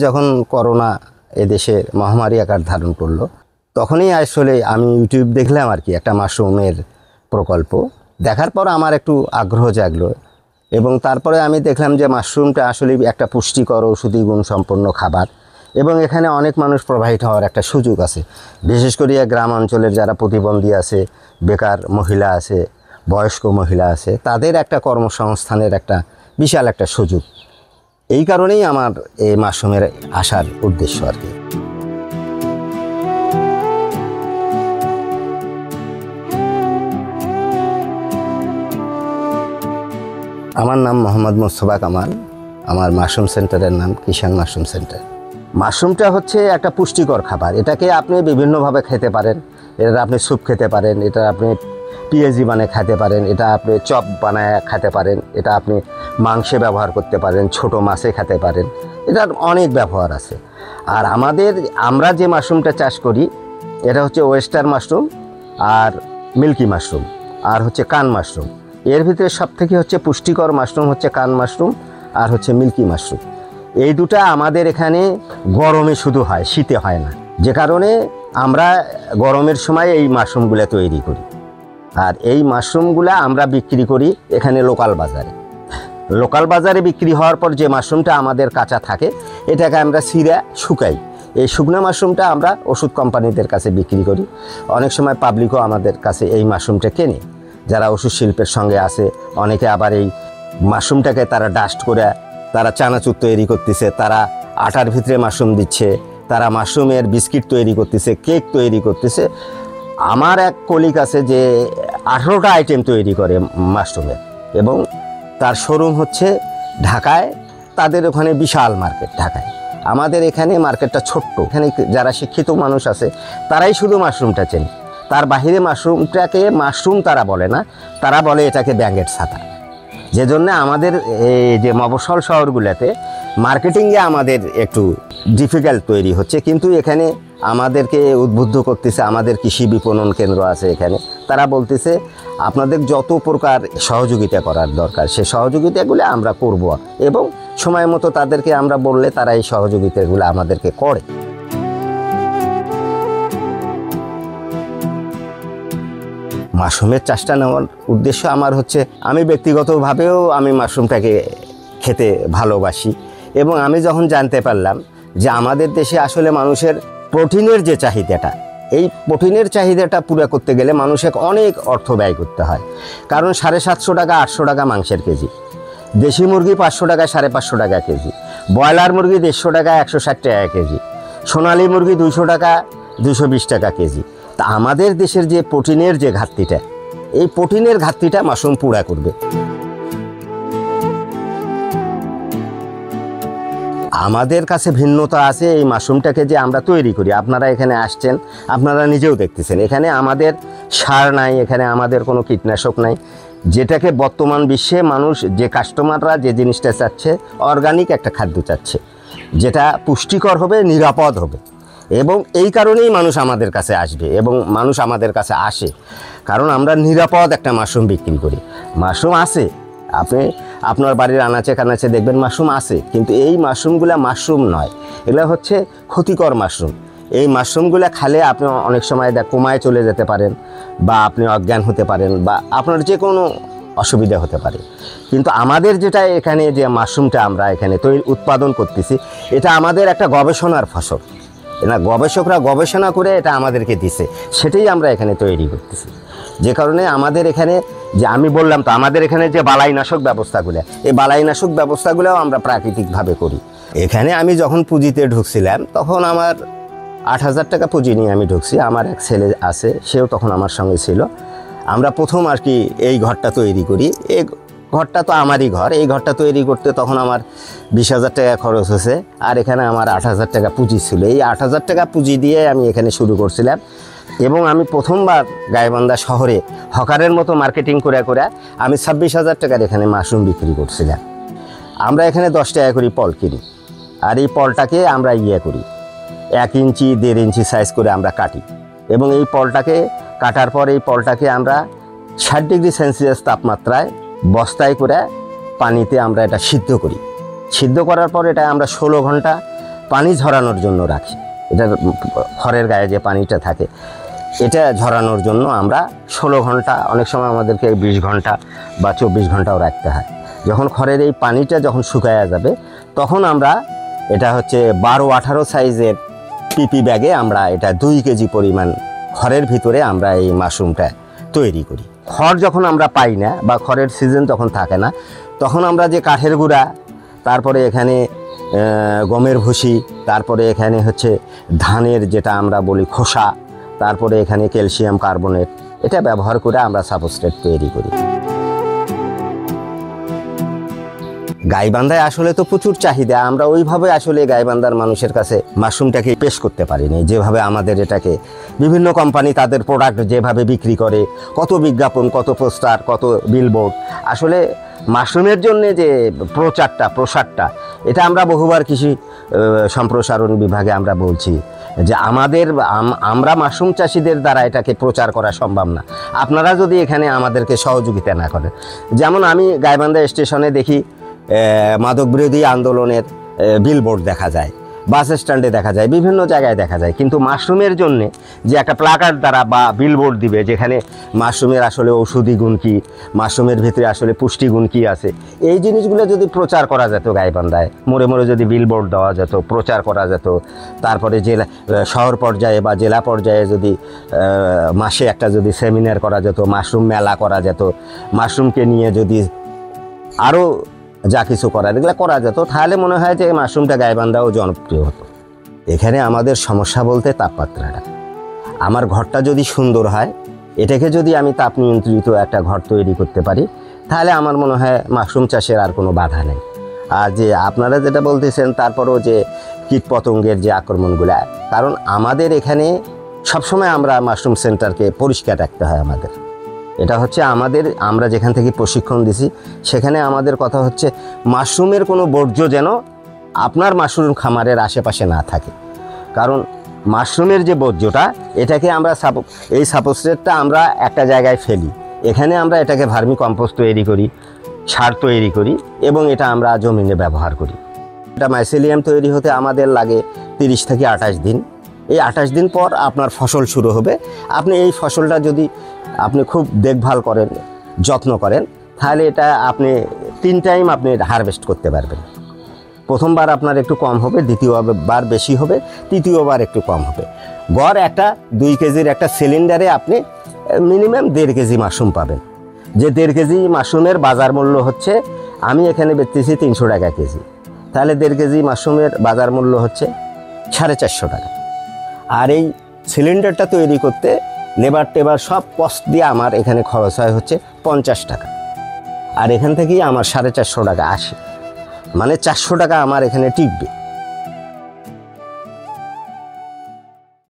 যখন করোনা এদেশে মহামারী আকার ধারণ করলো তখনই আসলে আমি ইউটিউব দেখলাম আর কি একটা মাশরুমের প্রকল্প দেখার পর আমার একটু আগ্রহ জাগলো এবং তারপরে আমি দেখলাম যে মাশরুমটা আসলে একটা পুষ্টিকর ঔষধি গুণ সম্পন্ন খাবার এবং এখানে অনেক মানুষ প্রবাহিত হওয়ার একটা সুযোগ আছে। বিশেষ করে গ্রাম অঞ্চলের যারা প্রতিবন্ধী আছে, বেকার মহিলা আছে, বয়স্ক মহিলা আছে, তাদের একটা কর্মসংস্থানের একটা বিশাল একটা সুযোগ। এই কারণেই আমার এই মাশরুমের আসার উদ্দেশ্য আর কি। আমার নাম মোহাম্মদ মোস্তফা কামাল। আমার মাশরুম সেন্টারের নাম কিষান মাশরুম সেন্টার। মাশরুমটা হচ্ছে একটা পুষ্টিকর খাবার। এটাকে আপনি বিভিন্নভাবে খেতে পারেন। এটা আপনি স্যুপ খেতে পারেন, এটা আপনি পিএজি বানিয়ে খেতে পারেন, এটা আপনি চপ বানায় খেতে পারেন, এটা আপনি মাংসে ব্যবহার করতে পারেন, ছোট মাছে খেতে পারেন। এটার অনেক ব্যবহার আছে। আর আমরা যে মাশরুমটা চাষ করি এটা হচ্ছে ওয়েস্টার মাশরুম আর মিল্কি মাশরুম আর হচ্ছে কান মাশরুম। এর ভিতরে সবথেকে হচ্ছে পুষ্টিকর মাশরুম হচ্ছে কান মাশরুম আর হচ্ছে মিল্কি মাশরুম। এই দুটা আমাদের এখানে গরমে শুধু হয়, শীতে হয় না, যে কারণে আমরা গরমের সময় এই মাশরুমগুলো তৈরি করি। আর এই মাশরুমগুলা আমরা বিক্রি করি এখানে লোকাল বাজারে বিক্রি হওয়ার পর যে মাশরুমটা আমাদের কাঁচা থাকে এটাকে আমরা ছিঁড়ে শুকাই। এই শুকনো মাশরুমটা আমরা ওষুধ কোম্পানিদের কাছে বিক্রি করি। অনেক সময় পাবলিকও আমাদের কাছে এই মাশরুমটা কেনে, যারা ওষুধ শিল্পের সঙ্গে আছে। অনেকে আবার এই মাশরুমটাকে তারা ডাস্ট করে তারা চানাচুর তৈরি করতেছে, তারা আটার ভিতরে মাশরুম দিচ্ছে, তারা মাশরুমের বিস্কিট তৈরি করতেছে, কেক তৈরি করতেছে। আমার এক কলিগ আছে যে 18টা আইটেম তৈরি করে মাশরুমের এবং তার শোরুম হচ্ছে ঢাকায়। তাদের ওখানে বিশাল মার্কেট ঢাকায়। আমাদের এখানে মার্কেটটা ছোট্ট। এখানে যারা শিক্ষিত মানুষ আছে তারাই শুধু মাশরুমটা চেনে। তার বাহিরে মাশরুমটাকে মাশরুম তারা বলে না, তারা বলে এটাকে ব্যাঙের ছাতা। যে জন্য আমাদের এই যে মফস্বল শহরগুলোতে মার্কেটিংয়ে আমাদের একটু ডিফিকাল্ট তৈরি হচ্ছে। কিন্তু এখানে আমাদেরকে উদ্বুদ্ধ করতেছে, আমাদের কৃষি বিপণন কেন্দ্র আছে এখানে, তারা বলতেছে আপনাদের যত প্রকার সহযোগিতা করার দরকার সে সহযোগিতাগুলো আমরা করব এবং সময় মতো তাদেরকে আমরা বললে তারা এই সহযোগিতাগুলো আমাদেরকে করে। মাশরুমের চাষটা নেওয়ার উদ্দেশ্য আমার হচ্ছে, আমি ব্যক্তিগতভাবেও আমি মাশরুমটাকে খেতে ভালোবাসি এবং আমি যখন জানতে পারলাম যে আমাদের দেশে আসলে মানুষের প্রোটিনের যে চাহিদাটা, এই প্রোটিনের চাহিদাটা পুরো করতে গেলে মানুষকে অনেক অর্থ ব্যয় করতে হয়। কারণ 750 টাকা 800 টাকা মাংসের কেজি, দেশি মুরগি 500 টাকা 550 টাকা কেজি, ব্রয়লার মুরগি 150 টাকা 160 টাকা কেজি, সোনালী মুরগি 200 টাকা 220 টাকা কেজি। তা আমাদের দেশের যে প্রোটিনের যে ঘাটতিটা, এই প্রোটিনের ঘাটতিটা মাশরুম পুরা করবে। আমাদের কাছে ভিন্নতা আছে এই মাশরুমটাকে যে আমরা তৈরি করি। আপনারা এখানে আসছেন, আপনারা নিজেও দেখতেছেন এখানে আমাদের সার নাই, এখানে আমাদের কোনো কীটনাশক নাই। যেটাকে বর্তমান বিশ্বে মানুষ, যে কাস্টমাররা যে জিনিসটা চাচ্ছে, অর্গানিক একটা খাদ্য চাচ্ছে, যেটা পুষ্টিকর হবে, নিরাপদ হবে। এবং এই কারণেই মানুষ আমাদের কাছে আসবে এবং মানুষ আমাদের কাছে আসে, কারণ আমরা নিরাপদ একটা মাশরুম বিক্রি করি। মাশরুম আছে, আপনি আপনার বাড়ির আনাচে কানাচে দেখবেন মাশরুম আছে, কিন্তু এই মাশরুমগুলো মাশরুম নয়, এগুলো হচ্ছে ক্ষতিকর মাশরুম। এই মাশরুমগুলো খেলে আপনি অনেক সময় কোমায় চলে যেতে পারেন, বা আপনি অজ্ঞান হতে পারেন, বা আপনার যে কোনো অসুবিধা হতে পারে। কিন্তু আমাদের যেটা এখানে যে মাশরুমটা আমরা এখানে উৎপাদন করতেছি, এটা আমাদের একটা গবেষণার ফসল। না, গবেষকরা গবেষণা করে এটা আমাদেরকে দিছে, সেটাই আমরা এখানে তৈরি করতেছি। যে কারণে আমাদের এখানে, যে আমি বললাম তো, আমাদের এখানে যে বালাইনাশক ব্যবস্থাগুলো, এই বালাইনাশক ব্যবস্থাগুলোও আমরা প্রাকৃতিকভাবে করি। এখানে আমি যখন পুঁজিতে ঢুকছিলাম তখন আমার 8,000 টাকা পুঁজি নিয়ে আমি ঢুকছি। আমার এক ছেলে আছে, সেও তখন আমার সঙ্গে ছিল। আমরা প্রথম আর কি এই ঘরটা তৈরি করি। এই ঘরটা তো আমারই ঘর। এই ঘরটা তৈরি করতে তখন আমার 20,000 টাকা খরচ হয়েছে, আর এখানে আমার 8,000 টাকা পুঁজি ছিল। এই 8,000 টাকা পুঁজি দিয়ে আমি এখানে শুরু করছিলাম এবং আমি প্রথমবার গাইবান্ধা শহরে হকারের মতো মার্কেটিং করে আমি 26,000 টাকার এখানে মাশরুম বিক্রি করছিলাম। আমরা এখানে 10 টাকা করে পল কিনি, আর এই পলটাকে আমরা করি 1 ইঞ্চি 1.5 ইঞ্চি সাইজ করে আমরা কাটি এবং এই পলটাকে কাটার পর এই পলটাকে আমরা 60 ডিগ্রি সেলসিয়াস তাপমাত্রায় বস্তায় করে পানিতে আমরা এটা সিদ্ধ করি। সিদ্ধ করার পর এটা আমরা 16 ঘন্টা পানি ঝরানোর জন্য রাখি। এটার খড়ের গায়ে যে পানিটা থাকে এটা ঝরানোর জন্য আমরা 16 ঘন্টা, অনেক সময় আমাদেরকে 20 ঘন্টা বা 24 ঘন্টাও রাখতে হয়। যখন খড়ের এই পানিটা যখন শুকায়া যাবে তখন আমরা এটা হচ্ছে 12-18 সাইজের পিপি ব্যাগে আমরা এটা 2 কেজি পরিমাণ খড়ের ভিতরে আমরা এই মাশরুমটা তৈরি করি। খড় যখন আমরা পাই না বা খড়ের সিজন তখন থাকে না, তখন আমরা যে কাঠের গুঁড়া, তারপরে এখানে গমের ভুসি, তারপরে এখানে হচ্ছে ধানের যেটা আমরা বলি খোসা, তারপরে এখানে ক্যালসিয়াম কার্বনেট, এটা ব্যবহার করে আমরা সাবস্ট্রেট তৈরি করি। গাইবান্ধায় আসলে তো প্রচুর চাহিদা, আমরা ওইভাবে আসলে গাইবান্ধার মানুষের কাছে মাশরুমটাকে পেশ করতে পারিনি যেভাবে আমাদের এটাকে বিভিন্ন কোম্পানি তাদের প্রোডাক্ট যেভাবে বিক্রি করে, কত বিজ্ঞাপন, কত পোস্টার, কত বিলবোর্ড। আসলে মাশরুমের জন্য যে প্রসারটা এটা আমরা বহুবার কৃষি সম্প্রসারণ বিভাগে আমরা বলছি যে আমরা মাশরুম চাষিদের দ্বারা এটাকে প্রচার করা সম্ভব না, আপনারা যদি এখানে আমাদেরকে সহযোগিতা না করেন। যেমন আমি গাইবান্ধা স্টেশনে দেখি মাদক বিরোধী আন্দোলনের বিলবোর্ড দেখা যায়, বাস স্ট্যান্ডে দেখা যায়, বিভিন্ন জায়গায় দেখা যায়, কিন্তু মাশরুমের জন্য যে একটা প্লাকার্ড দ্বারা বা বিলবোর্ড দিবে যেখানে মাশরুমের আসলে ঔষধি গুণ কী, মাশরুমের ভিতরে আসলে পুষ্টিগুণ কী আছে, এই জিনিসগুলো যদি প্রচার করা যেত গাইবান্ধায়, মোড়ে মোড়ে যদি বিলবোর্ড দেওয়া যেত, প্রচার করা যেত, তারপরে জেলা শহর পর্যায়ে বা জেলা পর্যায়ে যদি মাসে একটা যদি সেমিনার করা যেত, মাশরুম মেলা করা যেত, মাশরুমকে নিয়ে যদি আরও যা কিছু করার এগুলো করা যেত, তাহলে মনে হয় যে মাশরুমটা গাইবান্ধাও জনপ্রিয় হতো। এখানে আমাদের সমস্যা বলতে তাপমাত্রাটা। আমার ঘরটা যদি সুন্দর হয়, এটাকে যদি আমি তাপ নিয়ন্ত্রিত একটা ঘর তৈরি করতে পারি, তাহলে আমার মনে হয় মাশরুম চাষের আর কোনো বাধা নেই। আর যে আপনারা যেটা বলতেছেন তারপরেও যে কীটপতঙ্গের যে আক্রমণগুলো, কারণ আমাদের এখানে সবসময় আমরা মাশরুম সেন্টারকে পরিষ্কার রাখতে হয় আমাদের। এটা হচ্ছে আমরা যেখান থেকে প্রশিক্ষণ দিছি সেখানে আমাদের কথা হচ্ছে মাশরুমের কোনো বর্জ্য যেন আপনার মাশরুম খামারের আশেপাশে না থাকে। কারণ মাশরুমের যে বর্জ্যটা এটাকে আমরা এই সাবস্ট্রেটটা আমরা একটা জায়গায় ফেলি, এখানে আমরা এটাকে ভার্মি কম্পোস্ট তৈরি করি, সার তৈরি করি এবং এটা আমরা জমিনে ব্যবহার করি। এটা মাইসেলিয়াম তৈরি হতে আমাদের লাগে 30 থেকে 28 দিন। এই 28 দিন পর আপনার ফসল শুরু হবে। আপনি এই ফসলটা যদি আপনি খুব দেখভাল করেন, যত্ন করেন, তাহলে এটা আপনি 3 টাইম আপনি হারভেস্ট করতে পারবেন। প্রথমবার আপনার একটু কম হবে, দ্বিতীয়বার বেশি হবে, তৃতীয়বার একটু কম হবে। গড় একটা 2 কেজির একটা সিলিন্ডারে আপনি মিনিমাম 1.5 কেজি মাশরুম পাবেন। যে 1.5 কেজি মাশরুমের বাজার মূল্য হচ্ছে, আমি এখানে বেচতেছি 300 টাকা কেজি, তাহলে 1.5 কেজি মাশরুমের বাজার মূল্য হচ্ছে 450 টাকা। আর এই সিলিন্ডারটা তৈরি করতে লেবার সব কস্ট দিয়ে আমার এখানে খরচ হয় হচ্ছে 50 টাকা। আর এখান থেকেই আমার 450 টাকা আসে, মানে 400 টাকা আমার এখানে টিকবে।